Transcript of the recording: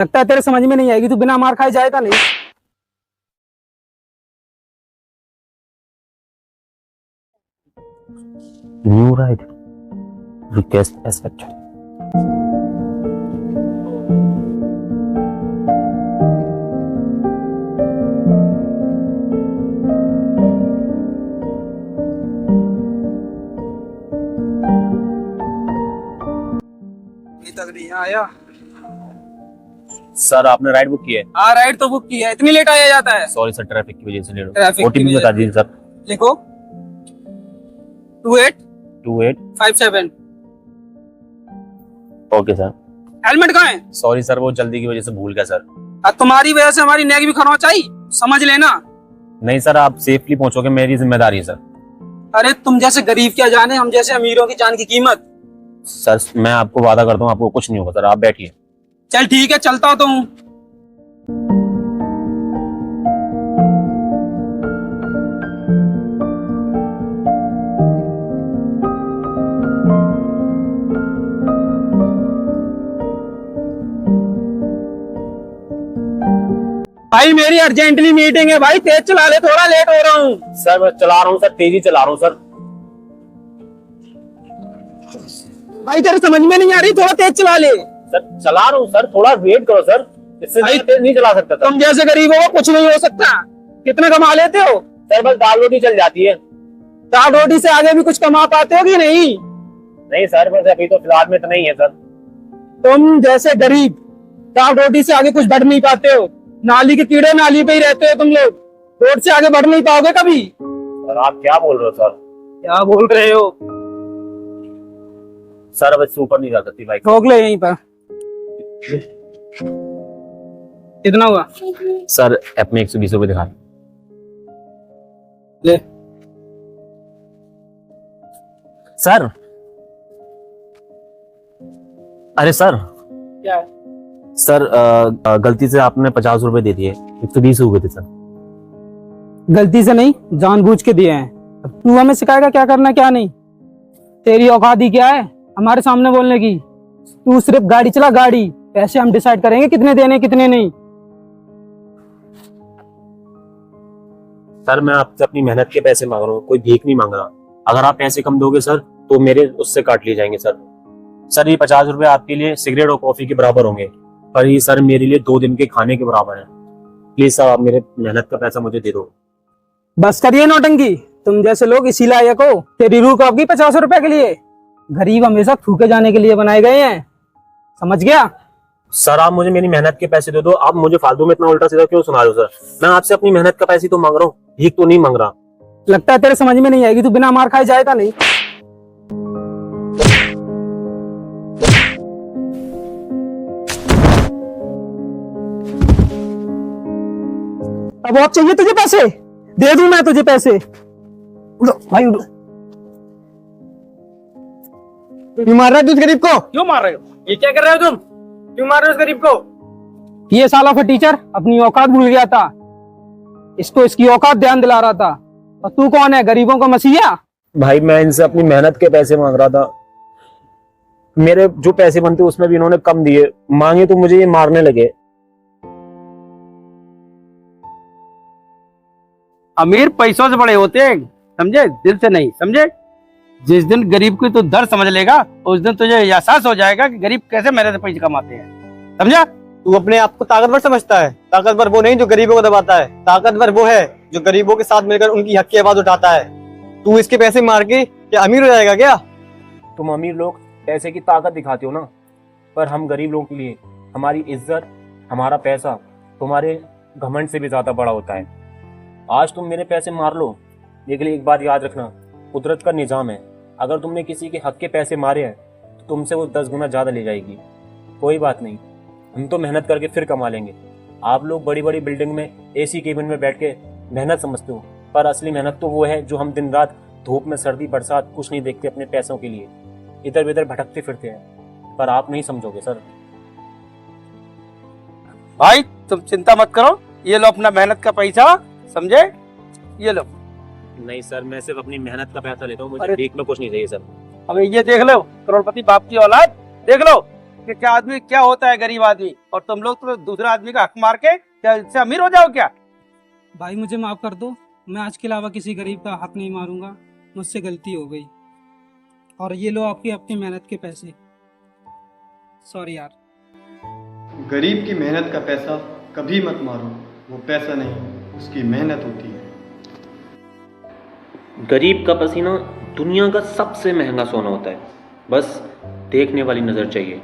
लगता है तेरे समझ में नहीं आएगी, तू बिना मार खाए जाएगा नहीं। New ride. Request accepted. अभी तक नहीं आया। सर आपने राइड बुक की है? हाँ राइड तो बुक की है, इतनी लेट आया जाता है। सॉरी सर, ट्रैफिक की वजह से लेट हो। ट्रैफिक ओटीपी बता दीजिए सर। लिखो 2857। Okay sir. हेलमेट कहाँ है? सॉरी सर, वो जल्दी की वजह से भूल गया सर। अब तुम्हारी वजह से हमारी नेक भी खरवा चाहिए, समझ लेना। नहीं सर, आप सेफली पहुंचोगे, मेरी जिम्मेदारी है सर। अरे तुम जैसे गरीब क्या जाने, हम जैसे अमीरों की जान की कीमत। सर मैं आपको वादा करता हूँ आपको कुछ नहीं होगा सर, आप बैठिए। चल ठीक है, चलता हूँ तो हूँ। भाई मेरी अर्जेंटली मीटिंग है भाई, तेज चला ले, थोड़ा लेट हो रहा हूँ। सर मैं चला रहा हूँ सर, तेजी चला रहा हूँ सर। भाई तेरे समझ में नहीं आ रही, थोड़ा तेज चला ले। सर चला रहा हूँ सर, थोड़ा वेट करो सर, इससे भाई, तेज नहीं चला सकता सर। तुम जैसे गरीबों को कुछ नहीं हो सकता। कितना कमा लेते हो? सर बस दाल रोटी चल जाती है। दाल रोटी से आगे भी कुछ कमा पाते हो कि नहीं? नहीं सर, बस अभी तो फिलहाल में इतना ही है सर। तुम जैसे गरीब दाल रोटी से आगे कुछ बढ़ नहीं पाते हो। नाली के कीड़े नाली पे ही रहते हो तुम लोग, रोड से आगे बढ़ नहीं पाओगे कभी। और आप क्या बोल रहे हो सर? क्या बोल रहे हो? सर अब इससे ऊपर नहीं जा सकती बाइक। रोक ले यहीं पर। कितना हुआ? सर ऐप में 120 रुपए दिखा। ले। सर अरे सर, क्या है? सर गलती से आपने 50 रुपए दे दिए, 120 हो गए थे सर। गलती से नहीं, जानबूझ के दिए हैं। अब तू हमें सिखाएगा क्या करना क्या नहीं। तेरी औकात ही क्या है हमारे सामने बोलने की? तू सिर्फ गाड़ी चला, गाड़ी। पैसे हम डिसाइड करेंगे कितने देने कितने नहीं। सर मैं आपसे अपनी मेहनत के पैसे मांग रहा हूँ, कोई भीख नहीं मांग रहा। अगर आप पैसे कम दोगे सर तो मेरे उससे काट लिए जाएंगे सर। सर ये 50 रुपए आपके लिए सिगरेट और कॉफी के बराबर होंगे, पर ये सर मेरे लिए 2 दिन के खाने के बराबर है। प्लीज सर आप मेरे मेहनत का पैसा मुझे दे दो। बस करिए नौटंकी, तुम जैसे लोग इसी लायक हो। तेरी रूह कब की 50 रुपए के लिए? गरीब हमेशा थूके जाने के लिए बनाए गए हैं, समझ गया? सर आप मुझे मेरी मेहनत के पैसे दे दो, आप मुझे फालतू में इतना उल्टा सीधा क्यों सुना रहे हो सर? मैं आपसे अपनी मेहनत का पैसे तो मांग रहा हूँ, भीख तो नहीं मांग रहा। लगता है तेरे समझ में नहीं आएगी, तू बिना मार खाए जाएगा नहीं। अब और चाहिए तुझे पैसे? दे दूं मैं तुझे पैसे। उड़ो भाई उड़ो। क्यों मार रहा है तुझ गरीब को? क्यों मार रहे हो? ये क्या कर रहे हो तुम? क्यों मार रहे हो उस गरीब को? ये साला का टीचर अपनी औकात भूल गया था, इसको इसकी औकात ध्यान दिला रहा था। और तू कौन है, गरीबों का मसीहा? भाई मैं इनसे अपनी मेहनत के पैसे मांग रहा था, मेरे जो पैसे बनते उसमें भी इन्होंने कम दिए, मांगे तो मुझे ये मारने लगे। अमीर पैसों से बड़े होते हैं, समझे, दिल से नहीं, समझे। जिस दिन गरीब की तू दर्द समझ लेगा उस दिन तुझे एहसास हो जाएगा कि गरीब कैसे मेहनत से पैसे कमाते हैं, समझा। तू अपने आप को ताकतवर समझता है, ताकतवर वो नहीं जो गरीबों को दबाता है, ताकतवर वो है जो गरीबों के साथ मिलकर उनकी हक की आवाज उठाता है। तू इसके पैसे मार के क्या अमीर हो जाएगा क्या? तुम अमीर लोग पैसे की ताकत दिखाते हो ना, पर हम गरीब लोगों के लिए हमारी इज्जत, हमारा पैसा तुम्हारे घमंड से भी ज्यादा बड़ा होता है। आज तुम मेरे पैसे मार लो, लेकिन एक बात याद रखना, कुदरत का निजाम है, अगर तुमने किसी के हक के पैसे मारे हैं तो तुमसे वो 10 गुना ज्यादा ले जाएगी। कोई बात नहीं, हम तो मेहनत करके फिर कमा लेंगे। आप लोग बड़ी बड़ी बिल्डिंग में एसी केबिन में बैठ के मेहनत समझते हो, पर असली मेहनत तो वो है जो हम दिन रात धूप में सर्दी बरसात कुछ नहीं देखते अपने पैसों के लिए, इधर उधर भटकते फिरते हैं, पर आप नहीं समझोगे सर। भाई तुम चिंता मत करो, ये लो अपना मेहनत का पैसा, समझे, ये लो। नहीं सर, मैं सिर्फ अपनी मेहनत का पैसा लेता हूँ, मुझे अरे भीख में कुछ नहीं चाहिए सर। अब ये देख लो, करोड़पति बाप की औलाद, देख लो, कि क्या आदमी क्या होता है गरीब आदमी, और तुम लोग तो दूसरा आदमी का हक मार के क्या इससे अमीर हो जाओ क्या? भाई मुझे माफ कर दो, मैं आज के अलावा किसी गरीब का हक नहीं मारूंगा, मुझसे गलती हो गई। और ये लो आपकी अपनी मेहनत के पैसे। सॉरी यार। गरीब की मेहनत का पैसा कभी मत मारो, वो पैसा नहीं, उसकी मेहनत होती है। गरीब का पसीना दुनिया का सबसे महंगा सोना होता है, बस देखने वाली नजर चाहिए।